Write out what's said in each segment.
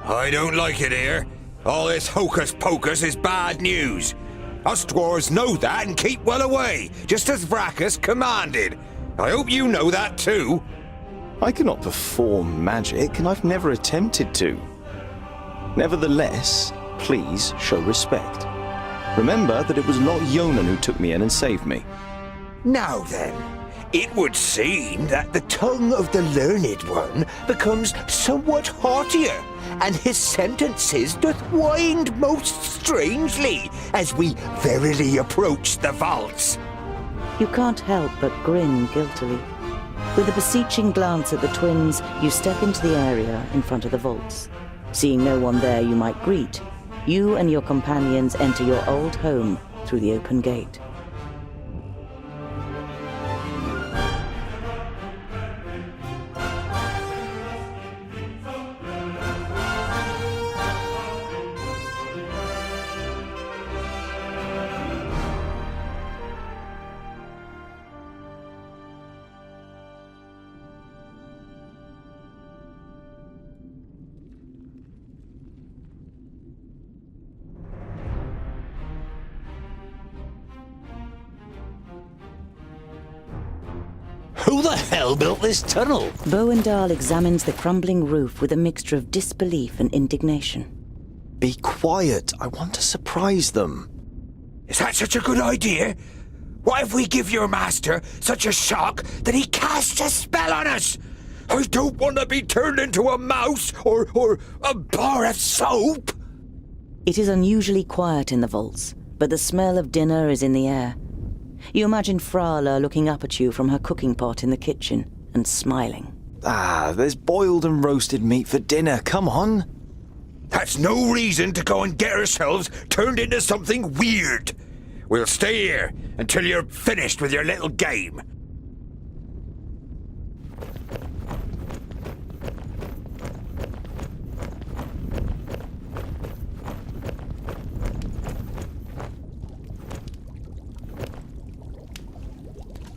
I don't like it here. All this hocus-pocus is bad news. Us dwarves know that and keep well away, just as Vracus commanded. I hope you know that too. I cannot perform magic, and I've never attempted to. Nevertheless, please show respect. Remember that it was Lot Yonan who took me in and saved me. Now then, it would seem that the tongue of the learned one becomes somewhat haughtier, and his sentences doth wind most strangely as we verily approach the vaults. You can't help but grin guiltily. With a beseeching glance at the twins, you step into the area in front of the vaults. Seeing no one there you might greet, you and your companions enter your old home through the open gate. Who the hell built this tunnel? Bowendahl examines the crumbling roof with a mixture of disbelief and indignation. Be quiet. I want to surprise them. Is that such a good idea? What if we give your master such a shock that he casts a spell on us? I don't want to be turned into a mouse or a bar of soap. It is unusually quiet in the vaults, but the smell of dinner is in the air. You imagine Frala looking up at you from her cooking pot in the kitchen and smiling. There's boiled and roasted meat for dinner. Come on. That's no reason to go and get ourselves turned into something weird. We'll stay here until you're finished with your little game.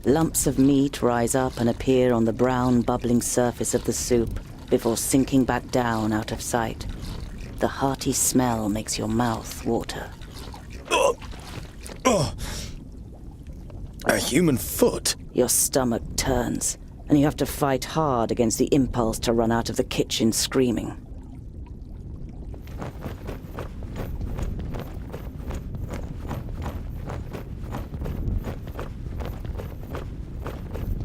Lumps of meat rise up and appear on the brown, bubbling surface of the soup before sinking back down out of sight. The hearty smell makes your mouth water. A human foot? Your stomach turns, and you have to fight hard against the impulse to run out of the kitchen screaming.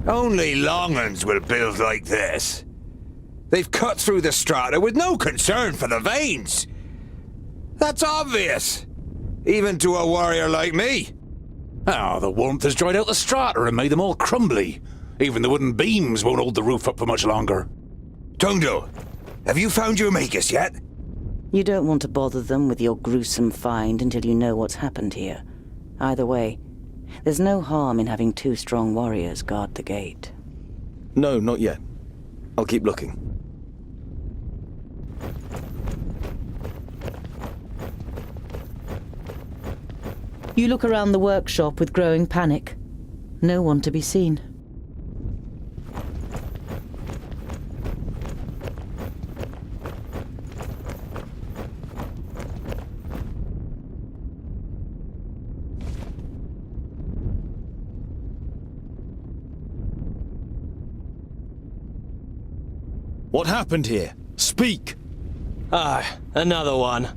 Only Long'uns will build like this. They've cut through the strata with no concern for the veins. That's obvious, even to a warrior like me. Oh, the warmth has dried out the strata and made them all crumbly. Even the wooden beams won't hold the roof up for much longer. Tungdil, have you found your magus yet? You don't want to bother them with your gruesome find until you know what's happened here. Either way, there's no harm in having two strong warriors guard the gate. No, not yet. I'll keep looking. You look around the workshop with growing panic. No one to be seen. What happened here? Speak! Another one.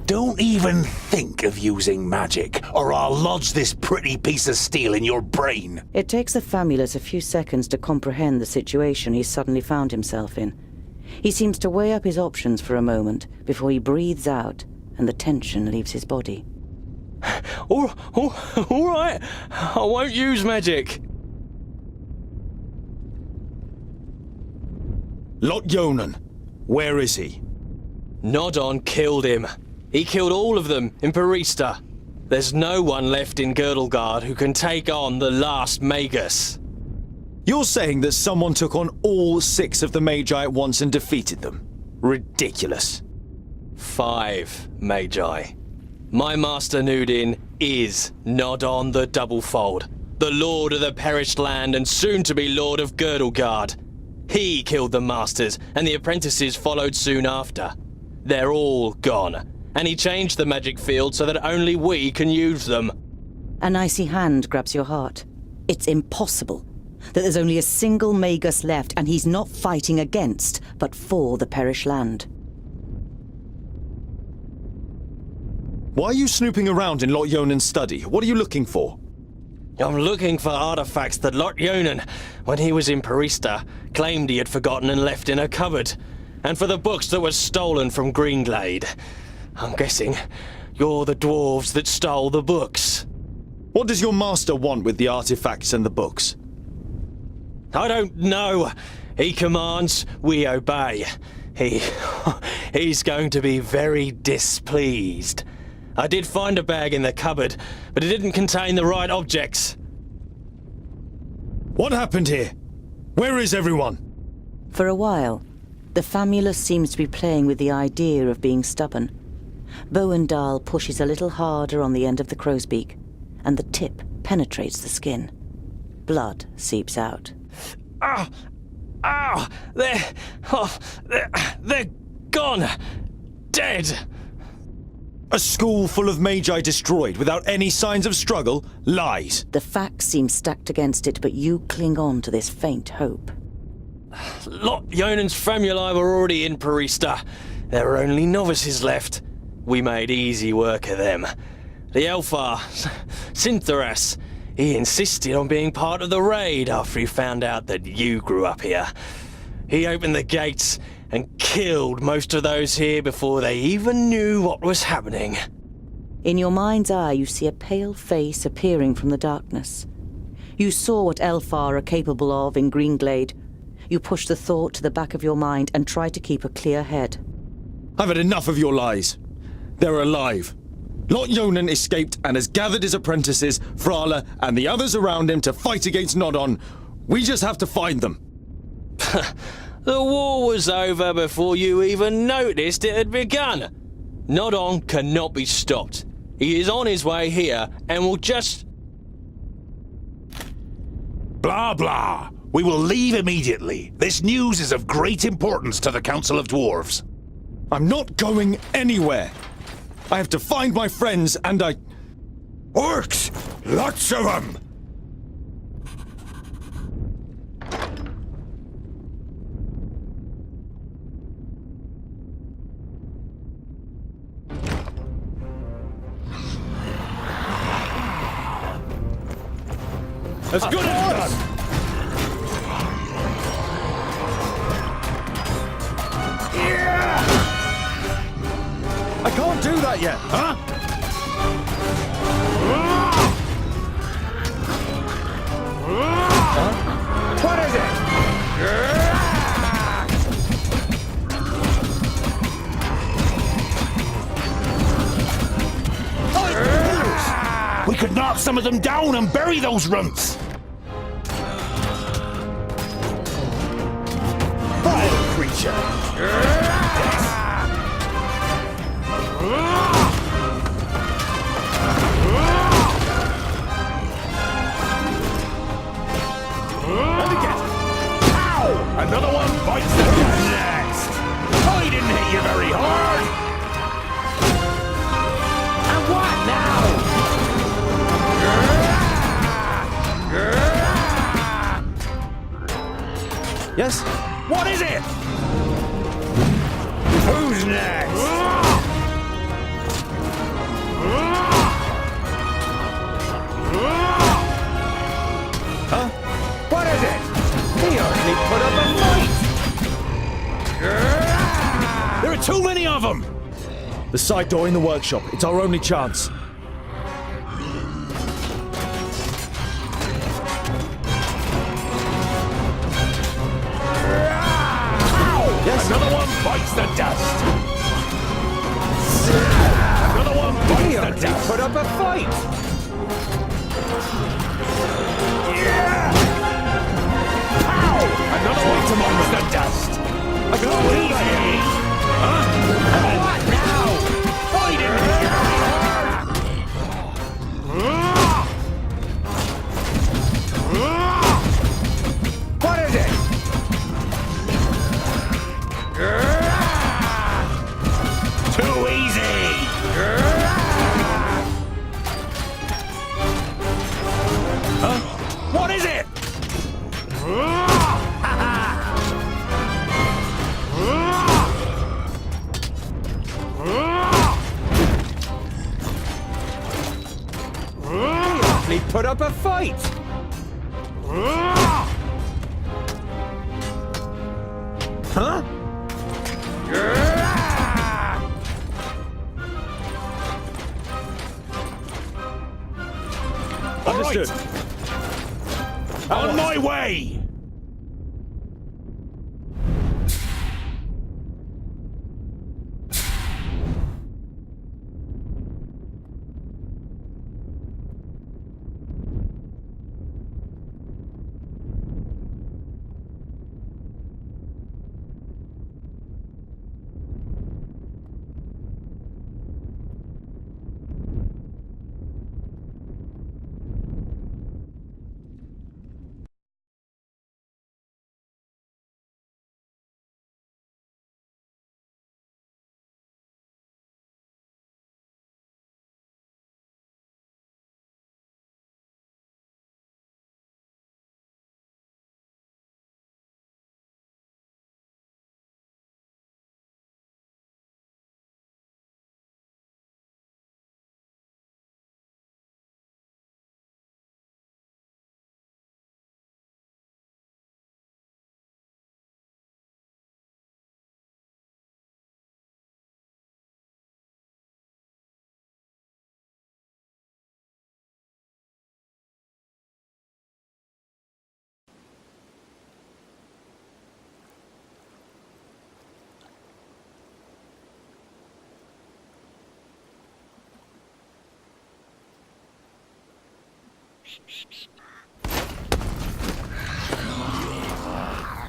Don't even think of using magic, or I'll lodge this pretty piece of steel in your brain. It takes the Famulus a few seconds to comprehend the situation he's suddenly found himself in. He seems to weigh up his options for a moment before he breathes out and the tension leaves his body. All right, I won't use magic. Lot Yonan, where is he? Nodon killed him. He killed all of them in Parista. There's no one left in Girdlegard who can take on the last Magus. You're saying that someone took on all 6 of the Magi at once and defeated them? Ridiculous. 5 Magi. My master Nudin is Nodon the Doublefold, the lord of the perished land and soon to be lord of Girdlegard. He killed the masters, and the apprentices followed soon after. They're all gone, and he changed the magic field so that only we can use them. An icy hand grabs your heart. It's impossible that there's only a single Magus left, and he's not fighting against, but for the perished land. Why are you snooping around in Lot Yonan's study? What are you looking for? I'm looking for artifacts that Lot Yonan, when he was in Parista, claimed he had forgotten and left in a cupboard, and for the books that were stolen from Greenglade. I'm guessing you're the dwarves that stole the books. What does your master want with the artifacts and the books? I don't know. He commands, we obey. He's going to be very displeased. I did find a bag in the cupboard, but it didn't contain the right objects. What happened here? Where is everyone? For a while, the famulus seems to be playing with the idea of being stubborn. Bowendahl pushes a little harder on the end of the crow's beak, and the tip penetrates the skin. Blood seeps out. They're gone. Dead. A school full of magi destroyed without any signs of struggle? Lies. The facts seem stacked against it, but you cling on to this faint hope. Lot Yonan's famuli were already in Parista. There were only novices left. We made easy work of them. The Elfar, Sintheras, he insisted on being part of the raid after he found out that you grew up here. He opened the gates and killed most of those here before they even knew what was happening. In your mind's eye, you see a pale face appearing from the darkness. You saw what Elfar are capable of in Greenglade. You push the thought to the back of your mind and try to keep a clear head. I've had enough of your lies. They're alive. Lot Yonan escaped and has gathered his apprentices, Frala, and the others around him to fight against Nodon. We just have to find them. The war was over before you even noticed it had begun. Nodon cannot be stopped. He is on his way here and will just... Blah, blah. We will leave immediately. This news is of great importance to the Council of Dwarves. I'm not going anywhere. I have to find my friends and Orcs! Lots of them! as good as done. I can't do that yet. Huh? What is it? We could knock some of them down and bury those runts. Vile creature! Another one bites the dust. Next. I didn't hit you very hard. And what now? Yes? What is it? Who's next? Huh? What is it? He hardly put up a fight! There are too many of them. The side door in the workshop. It's our only chance. Yes. Another one bites the dust. Another one He bites the hardly dust. put up a fight! Another one bites the dust. Go easy! Huh? What now? definitely put up a fight. Huh? Understood. On my way!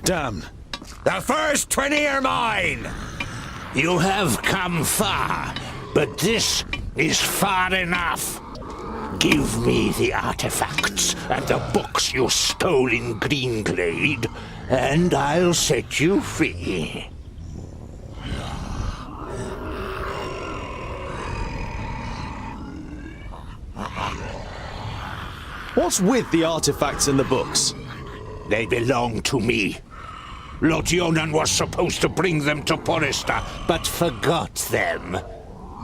Damn. The first 20 are mine. You have come far, but this is far enough. Give me the artifacts and the books you stole in Greenglade, and I'll set you free. What's with the artifacts and the books? They belong to me. Lord Yonan was supposed to bring them to Porista, but forgot them.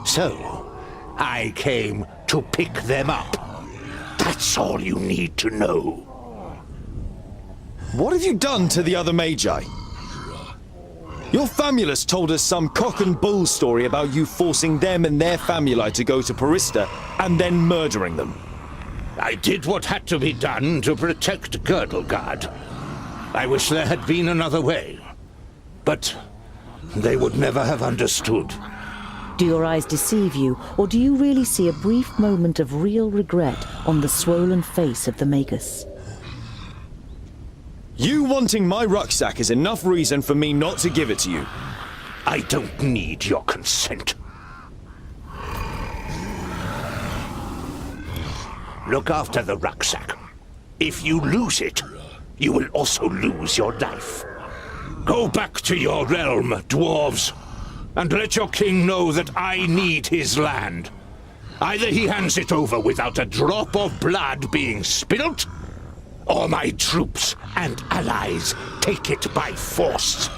So, I came to pick them up. That's all you need to know. What have you done to the other Magi? Your famulus told us some cock and bull story about you forcing them and their famuli to go to Porista and then murdering them. I did what had to be done to protect Girdlegard. I wish there had been another way. But they would never have understood. Do your eyes deceive you, or do you really see a brief moment of real regret on the swollen face of the Magus? You wanting my rucksack is enough reason for me not to give it to you. I don't need your consent. Look after the rucksack. If you lose it, you will also lose your life. Go back to your realm, dwarves, and let your king know that I need his land. Either he hands it over without a drop of blood being spilt, or my troops and allies take it by force.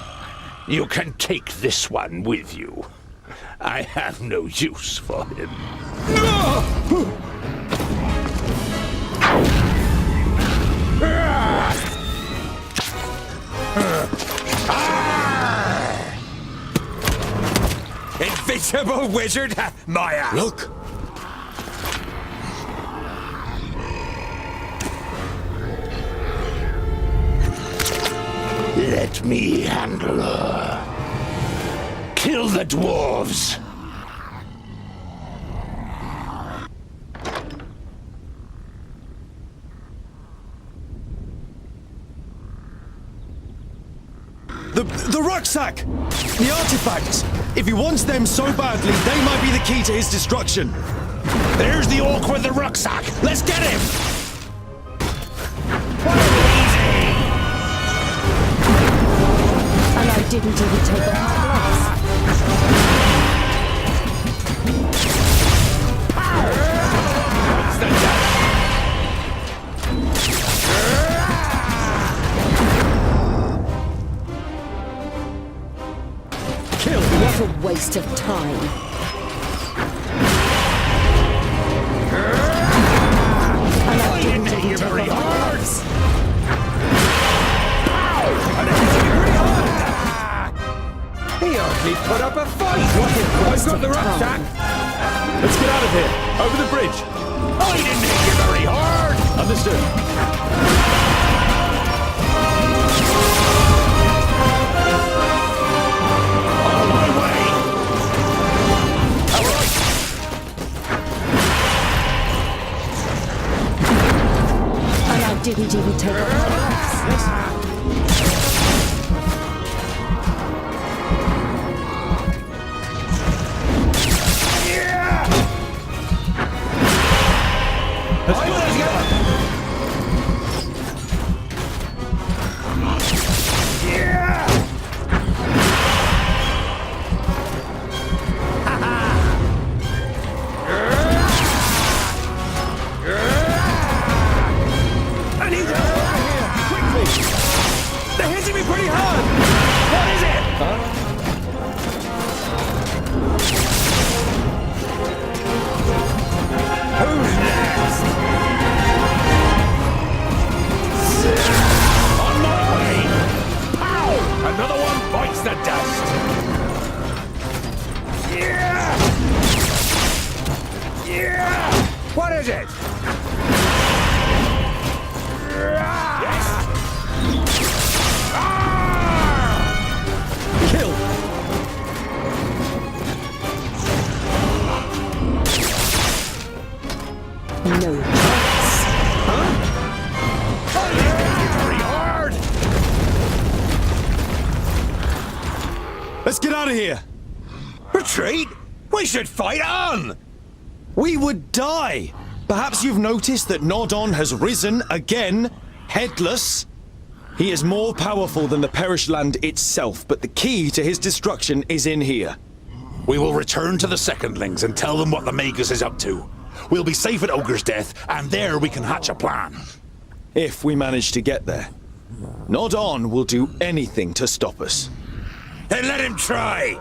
You can take this one with you. I have no use for him. Invisible wizard Maya! Look! Let me handle her. Kill the dwarves! The rucksack! The artifacts! If he wants them so badly, they might be the key to his destruction. There's the orc with the rucksack! Let's get him! And I didn't even take off my gloves. What a waste of time. And me put up a fight! I've got the rucksack! Let's get out of here. Over the bridge. I didn't hit you very hard! Understood. On my way! All right! And I didn't even take off my gloves. They're hitting me pretty hard! What is it? Who's next? On my way! Pow! Another one bites the dust! Yeah! Yeah! What is it? Yes! Kill. No chance. Very hard! Let's get out of here. Retreat? We should fight on! We would die. Perhaps you've noticed that Nodon has risen again, headless. He is more powerful than the Perished Land itself, but the key to his destruction is in here. We will return to the Secondlings and tell them what the Magus is up to. We'll be safe at Ogre's Death, and there we can hatch a plan. If we manage to get there. Nodon will do anything to stop us. Then let him try!